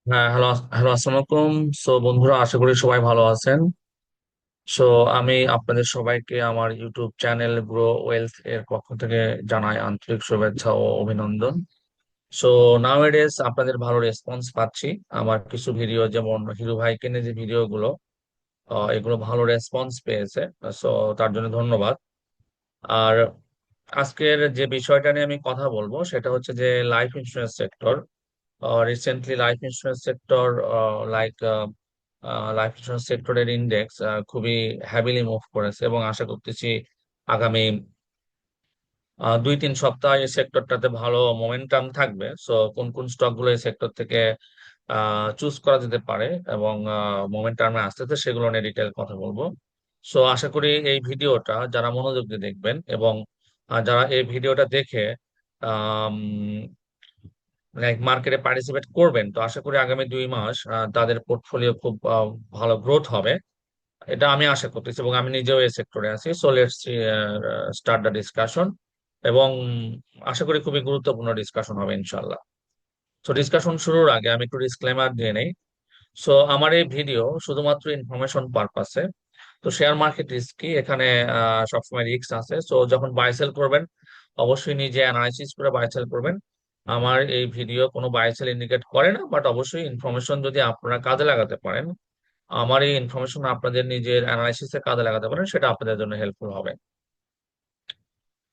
হ্যাঁ, hello. Hello, আসসালামু আলাইকুম। বন্ধুরা, আশা করি সবাই ভালো আছেন। সো আমি আপনাদের সবাইকে আমার ইউটিউব চ্যানেল গ্রো ওয়েলথ এর পক্ষ থেকে জানাই আন্তরিক শুভেচ্ছা ও অভিনন্দন। সো নাও এডেজ আপনাদের ভালো রেসপন্স পাচ্ছি। আমার কিছু ভিডিও, যেমন হিরো ভাইকে নিয়ে যে ভিডিও গুলো, এগুলো ভালো রেসপন্স পেয়েছে। সো তার জন্য ধন্যবাদ। আর আজকের যে বিষয়টা নিয়ে আমি কথা বলবো সেটা হচ্ছে যে life insurance sector. Recently life insurance sector, like life insurance সেক্টরের ইন্ডেক্স খুবই হ্যাভিলি মুভ করেছে, এবং আশা করতেছি আগামী 2-3 সপ্তাহ এই সেক্টরটাতে ভালো মোমেন্টাম থাকবে। সো কোন কোন স্টক গুলো এই সেক্টর থেকে চুজ করা যেতে পারে এবং মোমেন্টামে আসতে আসতে সেগুলো নিয়ে ডিটেল কথা বলবো। সো আশা করি এই ভিডিওটা যারা মনোযোগ দিয়ে দেখবেন, এবং যারা এই ভিডিওটা দেখে লাইক মার্কেটে পার্টিসিপেট করবেন, তো আশা করি আগামী 2 মাস তাদের পোর্টফোলিও খুব ভালো গ্রোথ হবে। এটা আমি আশা করতেছি, এবং আমি নিজেও এই সেক্টরে আছি। So let's start the discussion, এবং আশা করি খুবই গুরুত্বপূর্ণ ডিসকাশন হবে ইনশাল্লাহ। তো ডিসকাশন শুরুর আগে আমি একটু ডিসক্লেমার দিয়ে নেই। সো আমার এই ভিডিও শুধুমাত্র ইনফরমেশন পারপাসে। তো শেয়ার মার্কেট রিস্কি, এখানে সবসময় রিস্ক আছে। সো যখন বাই সেল করবেন, অবশ্যই নিজে অ্যানালাইসিস করে বাই সেল করবেন। আমার এই ভিডিও কোনো বাই সেল ইন্ডিকেট করে না, বাট অবশ্যই ইনফরমেশন যদি আপনারা কাজে লাগাতে পারেন, আমার এই ইনফরমেশন আপনাদের নিজের অ্যানালাইসিসে কাজে লাগাতে পারেন, সেটা আপনাদের জন্য হেল্পফুল হবে।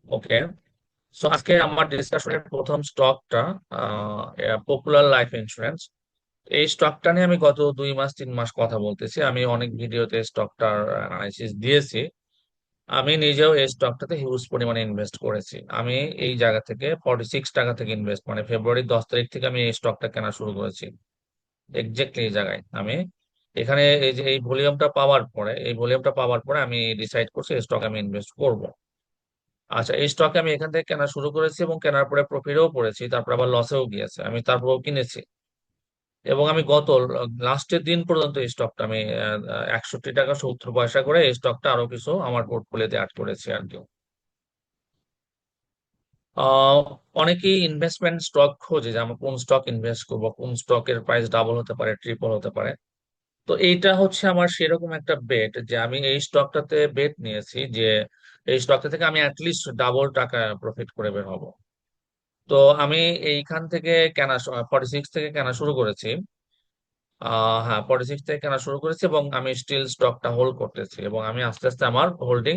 ওকে। সো আজকে আমার ডিসকাশনের প্রথম স্টকটা পপুলার লাইফ ইন্স্যুরেন্স। এই স্টকটা নিয়ে আমি গত 2 মাস 3 মাস কথা বলতেছি। আমি অনেক ভিডিওতে স্টকটার অ্যানালাইসিস দিয়েছি। আমি নিজেও এই স্টকটাতে হিউজ পরিমাণে ইনভেস্ট করেছি। আমি এই জায়গা থেকে 46 টাকা থেকে ইনভেস্ট, মানে ফেব্রুয়ারি 10 তারিখ থেকে আমি এই স্টকটা কেনা শুরু করেছি। এক্স্যাক্টলি এই জায়গায় আমি এখানে এই যে এই ভলিউমটা পাওয়ার পরে আমি ডিসাইড করছি এই স্টক আমি ইনভেস্ট করব। আচ্ছা, এই স্টকে আমি এখান থেকে কেনা শুরু করেছি, এবং কেনার পরে প্রফিটও পড়েছি, তারপর আবার লসেও গিয়েছে, আমি তারপরেও কিনেছি। এবং আমি গত লাস্টের দিন পর্যন্ত এই স্টকটা আমি 61 টাকা 70 পয়সা করে এই স্টকটা আরো কিছু আমার পোর্টফোলিওতে অ্যাড করেছি আর কি। আহ অনেকেই ইনভেস্টমেন্ট স্টক খোঁজে, যে আমরা কোন স্টক ইনভেস্ট করবো, কোন স্টকের প্রাইস ডাবল হতে পারে, ট্রিপল হতে পারে। তো এইটা হচ্ছে আমার সেরকম একটা বেট, যে আমি এই স্টকটাতে বেট নিয়েছি যে এই স্টকটা থেকে আমি অ্যাটলিস্ট ডাবল টাকা প্রফিট করে বের হবো। তো আমি এইখান থেকে কেনা 46 থেকে কেনা শুরু করেছি। হ্যাঁ, 46 থেকে কেনা শুরু করেছি, এবং আমি স্টিল স্টকটা হোল্ড করতেছি, এবং আমি আস্তে আস্তে আমার হোল্ডিং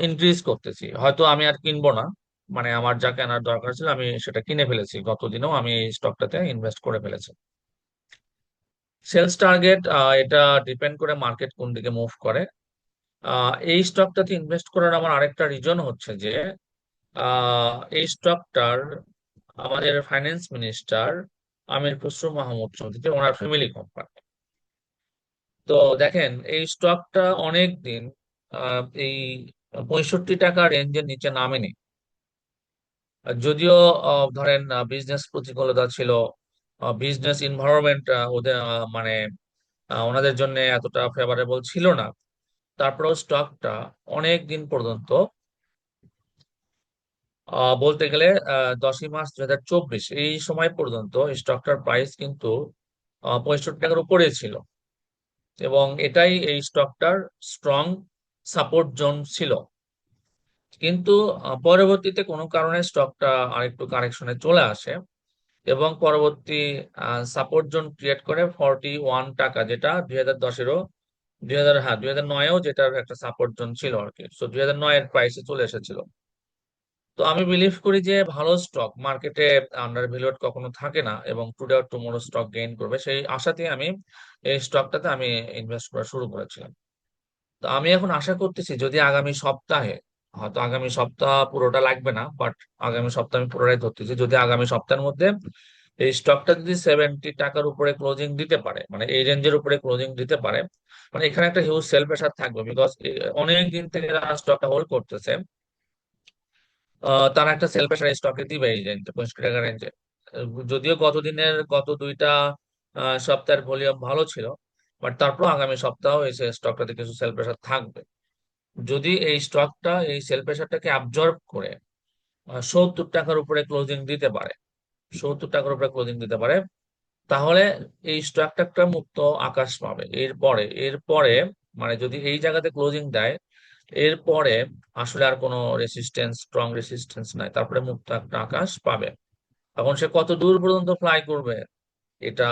ইনক্রিজ করতেছি। হয়তো আমি আর কিনবো না, মানে আমার যা কেনার দরকার ছিল আমি সেটা কিনে ফেলেছি, গতদিনেও আমি এই স্টকটাতে ইনভেস্ট করে ফেলেছি। সেলস টার্গেট, এটা ডিপেন্ড করে মার্কেট কোন দিকে মুভ করে। এই স্টকটাতে ইনভেস্ট করার আমার আরেকটা রিজন হচ্ছে যে এই স্টকটার আমাদের ফাইন্যান্স মিনিস্টার আমির খসরু মাহমুদ চৌধুরী, ওনার ফ্যামিলি কোম্পানি। তো দেখেন, এই স্টকটা অনেক দিন এই 65 টাকা রেঞ্জের নিচে নামেনি। যদিও ধরেন বিজনেস প্রতিকূলতা ছিল, বিজনেস এনভায়রনমেন্ট ওদের মানে ওনাদের জন্য এতটা ফেভারেবল ছিল না। তারপরেও স্টকটা অনেক দিন পর্যন্ত, বলতে গেলে 10ই মার্চ 2024 এই সময় পর্যন্ত স্টকটার প্রাইস কিন্তু 65 টাকার উপরে ছিল, এবং এটাই এই স্টকটার স্ট্রং সাপোর্ট জোন ছিল। কিন্তু পরবর্তীতে কোনো কারণে স্টকটা আরেকটু কারেকশনে চলে আসে, এবং পরবর্তী সাপোর্ট জোন ক্রিয়েট করে 41 টাকা, যেটা 2010-এরও 2009-এও যেটার একটা সাপোর্ট জোন ছিল আর কি। তো 2009-এর প্রাইসে চলে এসেছিল। তো আমি বিলিভ করি যে ভালো স্টক মার্কেটে আন্ডার ভ্যালুড কখনো থাকে না, এবং today or tomorrow stock gain করবে, সেই আশাতে আমি এই স্টকটাতে আমি ইনভেস্ট করা শুরু করেছিলাম। তো আমি এখন আশা করতেছি যদি আগামী সপ্তাহে, হয়তো আগামী সপ্তাহ পুরোটা লাগবে না, বাট আগামী সপ্তাহ আমি পুরোটাই ধরতেছি, যদি আগামী সপ্তাহের মধ্যে এই স্টকটা যদি 70 টাকার উপরে ক্লোজিং দিতে পারে, মানে এই রেঞ্জের উপরে ক্লোজিং দিতে পারে, মানে এখানে একটা হিউজ সেল প্রেসার থাকবে, বিকজ অনেক দিন থেকে যারা স্টকটা হোল্ড করতেছে, তারা একটা সেল প্রেসার স্টকে দিবে এই রেঞ্জে, 65 টাকা রেঞ্জে। যদিও গত 2টা সপ্তাহের ভলিউম ভালো ছিল, বাট তারপর আগামী সপ্তাহ এই স্টকটাতে কিছু সেল প্রেসার থাকবে। যদি এই স্টকটা এই সেল প্রেসারটাকে অ্যাবজর্ব করে 70 টাকার উপরে ক্লোজিং দিতে পারে, 70 টাকার উপরে ক্লোজিং দিতে পারে, তাহলে এই স্টকটা একটা মুক্ত আকাশ পাবে। এরপরে মানে যদি এই জায়গাতে ক্লোজিং দেয়, এরপরে আসলে আর কোনো স্ট্রং রেসিস্টেন্স নাই, তারপরে মুক্ত একটা আকাশ পাবে। এখন সে কত দূর পর্যন্ত ফ্লাই করবে এটা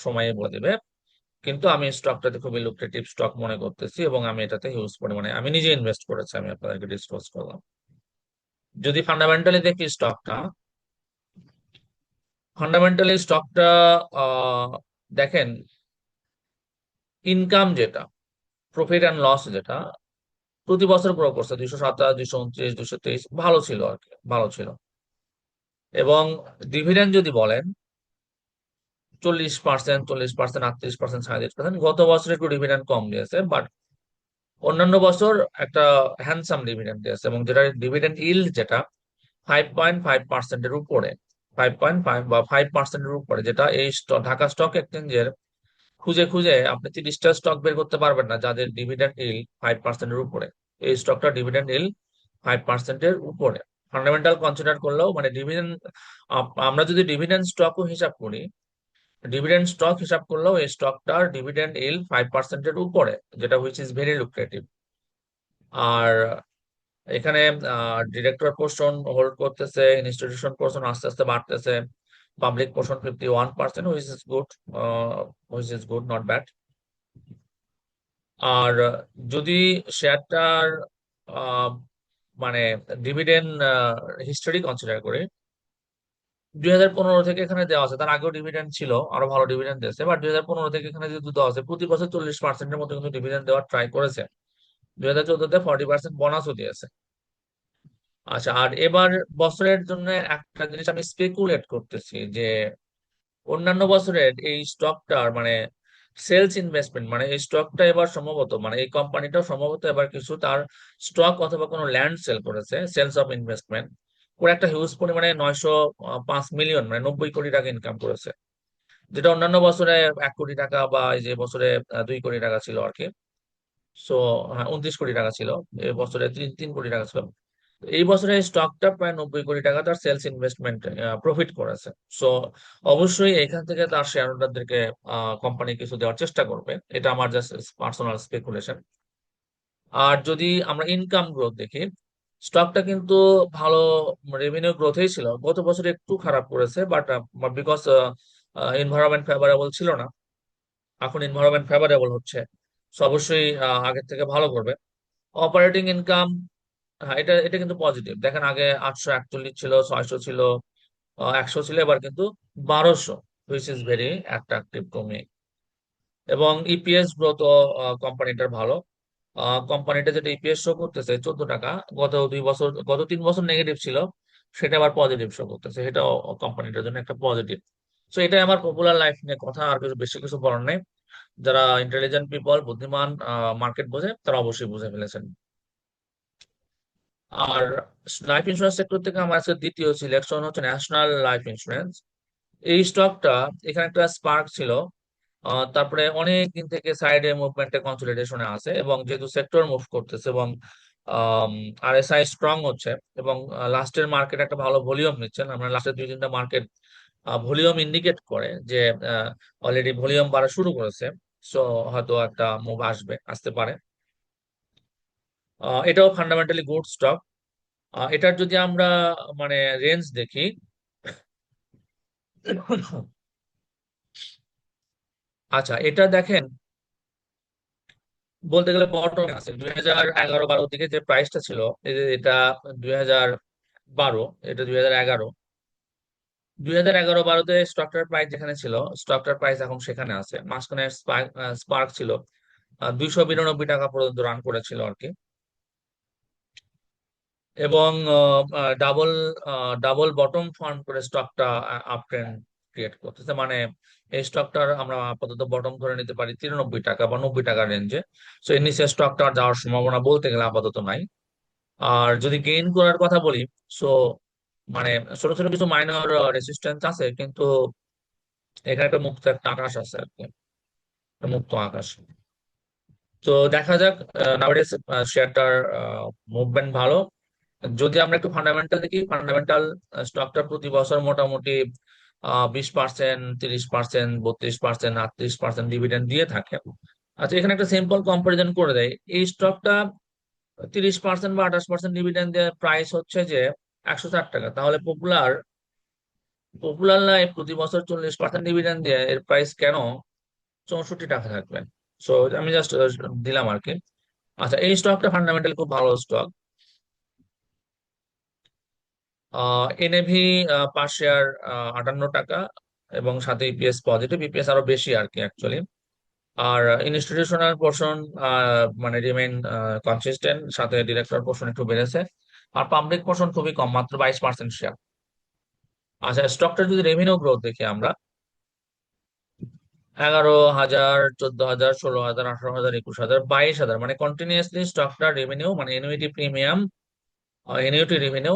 সময় বলে দেবে। কিন্তু আমি স্টকটাতে খুবই লুক্রেটিভ স্টক মনে করতেছি, এবং আমি এটাতে হিউজ পরিমাণে আমি নিজে ইনভেস্ট করেছি, আমি আপনাদেরকে ডিসক্লোজ করলাম। যদি ফান্ডামেন্টালি দেখি স্টকটা, ফান্ডামেন্টালি স্টকটা দেখেন, ইনকাম যেটা, প্রফিট অ্যান্ড লস যেটা, প্রতি বছর গ্রো করছে 227, 229, 223, ভালো ছিল আর কি, ভালো ছিল। এবং ডিভিডেন্ড যদি বলেন, 40%, 40%, 38%, 37%, গত বছর একটু ডিভিডেন্ড কম দিয়েছে, বাট অন্যান্য বছর একটা হ্যান্ডসাম ডিভিডেন্ড দিয়েছে, এবং যেটা ডিভিডেন্ড ইল্ড যেটা 5.5%-এর উপরে, 5.5 বা 5%-এর উপরে, যেটা এই ঢাকা স্টক এক্সচেঞ্জের খুঁজে খুঁজে আপনি 30টা স্টক বের করতে পারবেন না যাদের ডিভিডেন্ড ইল 5%-এর উপরে। এই স্টকটা ডিভিডেন্ড ইল 5%-এর উপরে। ফান্ডামেন্টাল কনসিডার করলেও মানে ডিভিডেন্ড, আমরা যদি ডিভিডেন্ড স্টকও হিসাব করি, ডিভিডেন্ড স্টক হিসাব করলেও এই স্টকটার ডিভিডেন্ড ইল 5%-এর উপরে, যেটা হুইচ ইজ ভেরি লুক্রেটিভ। আর এখানে ডিরেক্টর পোর্শন হোল্ড করতেছে, ইনস্টিটিউশন পোর্শন আস্তে আস্তে বাড়তেছে, public portion 51%, which is good, not bad. আর যদি শেয়ারটার আহ, মানে ডিভিডেন্ড হিস্টোরি কনসিডার করি, 2015 থেকে এখানে দেওয়া আছে, তার আগেও ডিভিডেন্ড ছিল, আরো ভালো ডিভিডেন্ড দিয়েছে, বাট 2015 থেকে এখানে যেহেতু দেওয়া আছে, প্রতি বছর 40%-এর মতো কিন্তু ডিভিডেন্ড দেওয়ার ট্রাই করেছে। 2014-তে 40% বোনাসও দিয়েছে। আচ্ছা, আর এবার বছরের জন্য একটা জিনিস আমি স্পেকুলেট করতেছি যে অন্যান্য বছরের এই স্টকটার মানে সেলস ইনভেস্টমেন্ট, মানে এই স্টকটা এবার সম্ভবত মানে এই কোম্পানিটা সম্ভবত এবার কিছু তার স্টক অথবা কোনো ল্যান্ড সেল করেছে, সেলস অফ ইনভেস্টমেন্ট করে একটা হিউজ পরিমাণে 905 মিলিয়ন, মানে 90 কোটি টাকা ইনকাম করেছে, যেটা অন্যান্য বছরে 1 কোটি টাকা বা এই যে বছরে 2 কোটি টাকা ছিল আর কি। সো 29 কোটি টাকা ছিল, এই বছরে 3 কোটি টাকা ছিল। এই বছরে স্টকটা প্রায় 90 কোটি টাকা তার সেলস ইনভেস্টমেন্ট প্রফিট করেছে। সো অবশ্যই এখান থেকে তার শেয়ার হোল্ডারদেরকে কোম্পানি কিছু দেওয়ার চেষ্টা করবে, এটা আমার জাস্ট পার্সোনাল স্পেকুলেশন। আর যদি আমরা ইনকাম গ্রোথ দেখি, স্টকটা কিন্তু ভালো রেভিনিউ গ্রোথেই ছিল, গত বছর একটু খারাপ করেছে, বাট বিকজ এনভায়রনমেন্ট ফেভারেবল ছিল না, এখন এনভায়রনমেন্ট ফেভারেবল হচ্ছে। So অবশ্যই আগের থেকে ভালো করবে। অপারেটিং ইনকাম, হ্যাঁ, এটা এটা কিন্তু পজিটিভ। দেখেন আগে 841 ছিল, 600 ছিল, 100 ছিল, এবার কিন্তু 1200, which is very attractive to me. এবং ইপিএস গ্রোথ কোম্পানিটার ভালো। কোম্পানিটা যেটা ইপিএস শো করতেছে 14 টাকা, গত 3 বছর নেগেটিভ ছিল, সেটা আবার পজিটিভ শো করতেছে, সেটাও কোম্পানিটার জন্য একটা পজিটিভ। তো এটাই আমার পপুলার লাইফ নিয়ে কথা, আর কিছু বেশি কিছু বলার নেই। যারা ইন্টেলিজেন্ট পিপল, বুদ্ধিমান, মার্কেট বোঝে, তারা অবশ্যই বুঝে ফেলেছেন। আর লাইফ ইন্স্যুরেন্স সেক্টর থেকে আমার আজকে দ্বিতীয় সিলেকশন হচ্ছে ন্যাশনাল লাইফ ইন্স্যুরেন্স। এই স্টকটা এখানে একটা স্পার্ক ছিল, তারপরে অনেক দিন থেকে সাইডে মুভমেন্টে কনসলিডেশনে আছে, এবং যেহেতু সেক্টর মুভ করতেছে এবং আরএসআই স্ট্রং হচ্ছে, এবং লাস্টের মার্কেট একটা ভালো ভলিউম নিচ্ছেন, আমরা লাস্টের 2-3টা মার্কেট ভলিউম ইন্ডিকেট করে যে অলরেডি ভলিউম বাড়া শুরু করেছে। সো হয়তো একটা মুভ আসতে পারে। এটাও ফান্ডামেন্টালি গুড স্টক। এটার যদি আমরা মানে রেঞ্জ দেখি, আচ্ছা এটা দেখেন, বলতে গেলে বটম আছে 2011-12 দিকে যে প্রাইসটা ছিল, এই যে এটা 2012, এটা 2011, 2011-12-তে স্টকটার প্রাইস যেখানে ছিল, স্টকটার প্রাইস এখন সেখানে আছে। মাঝখানে স্পার্ক ছিল, 292 টাকা পর্যন্ত রান করেছিল আর কি। এবং ডাবল ডাবল বটম ফর্ম করে স্টকটা আপ ট্রেন্ড ক্রিয়েট করতেছে, মানে এই স্টকটার আমরা আপাতত বটম ধরে নিতে পারি 93 টাকা বা 90 টাকা রেঞ্জে। সো এর নিচে স্টকটা যাওয়ার সম্ভাবনা বলতে গেলে আপাতত নাই। আর যদি গেইন করার কথা বলি, সো মানে ছোট ছোট কিছু মাইনর রেসিস্ট্যান্স আছে, কিন্তু এখানে একটা আকাশ আছে আর কি, একটা মুক্ত আকাশ। তো দেখা যাক, নাওয়াডেজ শেয়ারটার মুভমেন্ট ভালো। যদি আমরা একটু ফান্ডামেন্টাল দেখি, ফান্ডামেন্টাল স্টকটা প্রতি বছর মোটামুটি 20%, 30%, 32%, 38% ডিভিডেন্ড দিয়ে থাকে। আচ্ছা, এখানে একটা সিম্পল কম্পারিজন করে দেয়। এই স্টকটা 30% বা 28% ডিভিডেন্ড দেওয়ার প্রাইস হচ্ছে যে 160 টাকা, তাহলে পপুলার পপুলার লাইফ প্রতি বছর 40% ডিভিডেন্ড দেয়, এর প্রাইস কেন 64 টাকা থাকবে? সো আমি জাস্ট দিলাম আর কি। আচ্ছা, এই স্টকটা ফান্ডামেন্টাল খুব ভালো স্টক। এনএভি পার শেয়ার 58 টাকা, এবং সাথে ইপিএস পজিটিভ, ইপিএস আরো বেশি আর কি অ্যাকচুয়ালি। আর ইনস্টিটিউশনাল পোর্শন মানে রিমেইন কনসিস্টেন্ট, সাথে ডিরেক্টর পোর্শন একটু বেড়েছে। আর পাবলিক পোর্শন খুবই কম, মাত্র 22% শেয়ার। আচ্ছা, স্টকটার যদি রেভিনিউ গ্রোথ দেখি আমরা, 11,000, 14,000, 16,000, 18,000, 21,000, 22,000, মানে কন্টিনিউয়াসলি স্টকটার রেভিনিউ মানে annuity premium, annuity revenue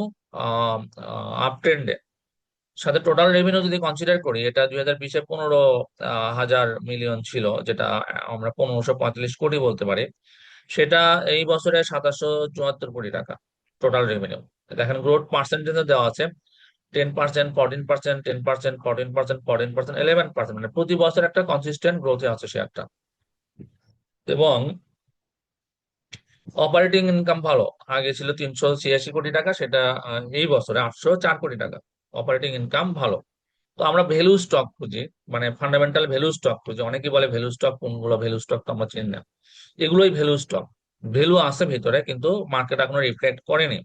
up ট্রেন্ডে। সাথে টোটাল রেভিনিউ যদি কনসিডার করি, এটা 2020-এ 15,000 মিলিয়ন ছিল, যেটা আমরা 1,545 কোটি বলতে পারি। সেটা এই বছরে 2,774 কোটি টাকা টোটাল রেভিনিউ। দেখেন গ্রোথ পার্সেন্টেজ দেওয়া আছে 10%, 14%, 10%, 14%, 14%, 11%, মানে প্রতি বছর একটা কনসিস্টেন্ট গ্রোথে আছে শেয়ারটা। এবং অপারেটিং ইনকাম ভালো, আগে ছিল 386 কোটি টাকা, সেটা এই বছরে 804 কোটি টাকা। অপারেটিং ইনকাম ভালো। তো আমরা ভ্যালু স্টক খুঁজি, মানে ফান্ডামেন্টাল ভ্যালু স্টক খুঁজি। অনেকে বলে ভ্যালু স্টক কোনগুলো, ভ্যালু স্টক তো আমরা চিনি না। এগুলোই ভ্যালু স্টক। ভ্যালু আছে ভিতরে, কিন্তু মার্কেট এখনো রিফ্লেক্ট করেনি।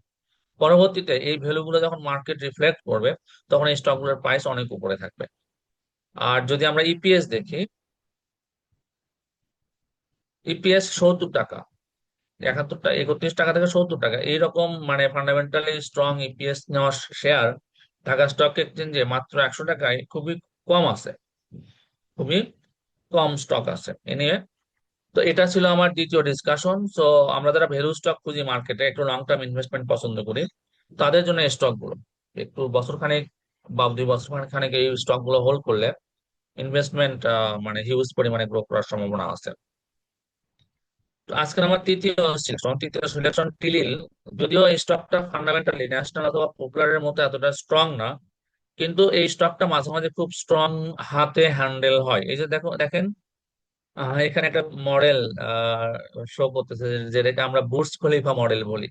পরবর্তীতে এই ভ্যালু গুলো যখন মার্কেট রিফ্লেক্ট করবে, তখন এই স্টক গুলোর প্রাইস অনেক উপরে থাকবে। আর যদি আমরা ইপিএস দেখি, ইপিএস 70 টাকা, 71 টাকা, 31 টাকা থেকে 70 টাকা, এইরকম মানে ফান্ডামেন্টালি স্ট্রং ইপিএস নেওয়া শেয়ার ঢাকা স্টক এক্সচেঞ্জে মাত্র 100 টাকায় খুবই কম আছে, খুবই কম স্টক আছে এনিওয়ে। তো এটা ছিল আমার দ্বিতীয় ডিসকাশন। সো আমরা যারা ভ্যালু স্টক খুঁজি মার্কেটে, একটু লং টার্ম ইনভেস্টমেন্ট পছন্দ করি, তাদের জন্য এই স্টক গুলো একটু বছর খানেক বা 2 বছর খানেক এই স্টক গুলো হোল্ড করলে ইনভেস্টমেন্ট মানে হিউজ পরিমাণে গ্রো করার সম্ভাবনা আছে। তো আজকের আমার তৃতীয় সিলেকশন টিলিল। যদিও এই স্টকটা ফান্ডামেন্টালি ন্যাশনাল অথবা পপুলারের মতো এতটা স্ট্রং না, কিন্তু এই স্টকটা মাঝে মাঝে খুব স্ট্রং হাতে হ্যান্ডেল হয়। এই যে দেখো, দেখেন এখানে একটা মডেল শো করতেছে, যেটাকে আমরা বুর্জ খলিফা মডেল বলি।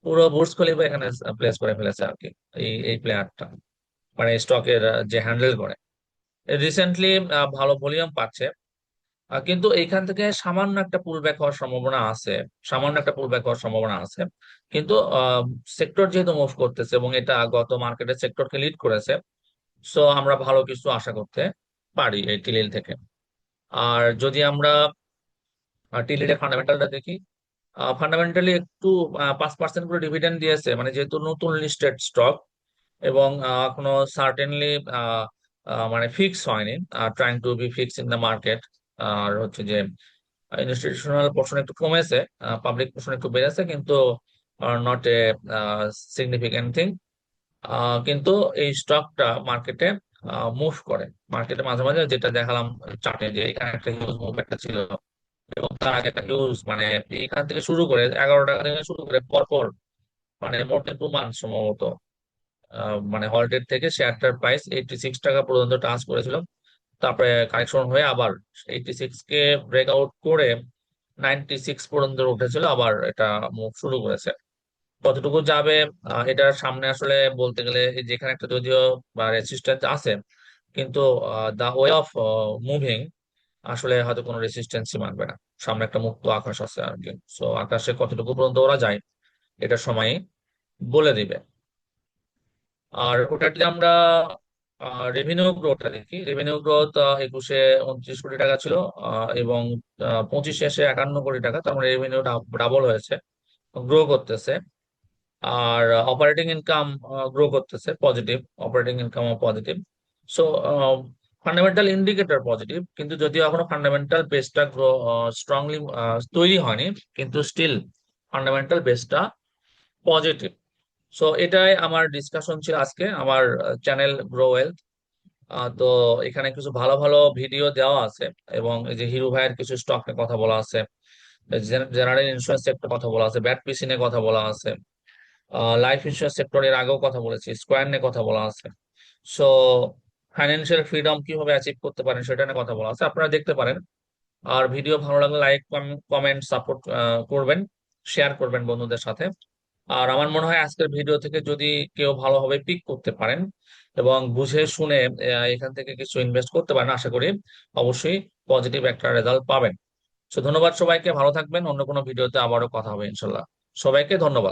পুরো বুর্জ খলিফা এখানে প্লেস করে ফেলেছে আর কি, এই এই প্লেয়ারটা, মানে স্টকের যে হ্যান্ডেল করে। রিসেন্টলি ভালো ভলিউম পাচ্ছে, কিন্তু এইখান থেকে সামান্য একটা পুল ব্যাক হওয়ার সম্ভাবনা আছে, সামান্য একটা পুল ব্যাক হওয়ার সম্ভাবনা আছে। কিন্তু সেক্টর যেহেতু মুভ করতেছে এবং এটা গত মার্কেটের সেক্টরকে লিড করেছে, সো আমরা ভালো কিছু আশা করতে পারি এই টিলিল থেকে। আর যদি আমরা টিলিলের ফান্ডামেন্টালটা দেখি, ফান্ডামেন্টালি একটু 5% করে ডিভিডেন্ড দিয়েছে, মানে যেহেতু নতুন লিস্টেড স্টক, এবং এখনো সার্টেনলি মানে ফিক্স হয়নি, trying to be fix in the market. আর হচ্ছে যে ইনস্টিটিউশনাল পোর্শন একটু কমেছে, পাবলিক পোর্শন একটু বেড়েছে, কিন্তু নট এ সিগনিফিকেন্ট থিং। কিন্তু এই স্টকটা মার্কেটে মুভ করে, মার্কেটে মাঝে মাঝে, যেটা দেখালাম চার্টে, যে এখানে একটা হিউজ মুভ একটা ছিল, এবং তার আগে একটা হিউজ মানে এখান থেকে শুরু করে 11 টাকা থেকে শুরু করে পরপর মানে মোর দেন 2 মান্থ সম্ভবত, মানে হল্টের থেকে শেয়ারটার প্রাইস 86 টাকা পর্যন্ত টাচ করেছিল। তারপরে কারেকশন হয়ে আবার 86 কে ব্রেকআউট করে 96 পর্যন্ত উঠেছিল, আবার এটা মুভ শুরু করেছে। কতটুকু যাবে এটার সামনে আসলে বলতে গেলে, যেখানে একটা যদিও বা রেসিস্ট্যান্স আছে, কিন্তু দা ওয়ে অফ মুভিং আসলে হয়তো কোনো রেসিস্টেন্সই মানবে না। সামনে একটা মুক্ত আকাশ আছে আর কি। সো আকাশে কতটুকু পর্যন্ত ওরা যায়, এটা সময় বলে দিবে। আর ওটা যদি আমরা রেভিনিউ গ্রোথটা দেখি, রেভিনিউ গ্রোথ 21-এ 29 কোটি টাকা ছিল, এবং 25-এ এসে 51 কোটি টাকা, তার মানে রেভিনিউ ডাবল হয়েছে, গ্রো করতেছে। আর অপারেটিং ইনকাম গ্রো করতেছে, পজিটিভ, অপারেটিং ইনকামও positive. So fundamental indicator positive, কিন্তু যদিও এখনো ফান্ডামেন্টাল বেসটা গ্রো স্ট্রংলি তৈরি হয়নি, কিন্তু স্টিল ফান্ডামেন্টাল বেসটা পজিটিভ। সো এটাই আমার ডিসকাশন ছিল আজকে আমার চ্যানেল গ্রো ওয়েলথ। তো এখানে কিছু ভালো ভালো ভিডিও দেওয়া আছে, এবং এই যে হিরো ভাইয়ের কিছু স্টক নিয়ে কথা বলা আছে, জেনারেল ইন্স্যুরেন্স সেক্টর কথা বলা আছে, ব্যাট পিসি নিয়ে কথা বলা আছে, লাইফ ইন্স্যুরেন্স সেক্টরের আগেও কথা বলেছি, স্কোয়ার নিয়ে কথা বলা আছে। সো ফাইন্যান্সিয়াল ফ্রিডম কিভাবে অ্যাচিভ করতে পারেন সেটা নিয়ে কথা বলা আছে, আপনারা দেখতে পারেন। আর ভিডিও ভালো লাগলে লাইক, কমেন্ট, সাপোর্ট করবেন, শেয়ার করবেন বন্ধুদের সাথে। আর আমার মনে হয় আজকের ভিডিও থেকে যদি কেউ ভালোভাবে পিক করতে পারেন এবং বুঝে শুনে এখান থেকে কিছু ইনভেস্ট করতে পারেন, আশা করি অবশ্যই পজিটিভ একটা রেজাল্ট পাবেন। তো ধন্যবাদ সবাইকে, ভালো থাকবেন। অন্য কোনো ভিডিওতে আবারও কথা হবে ইনশাল্লাহ। সবাইকে ধন্যবাদ।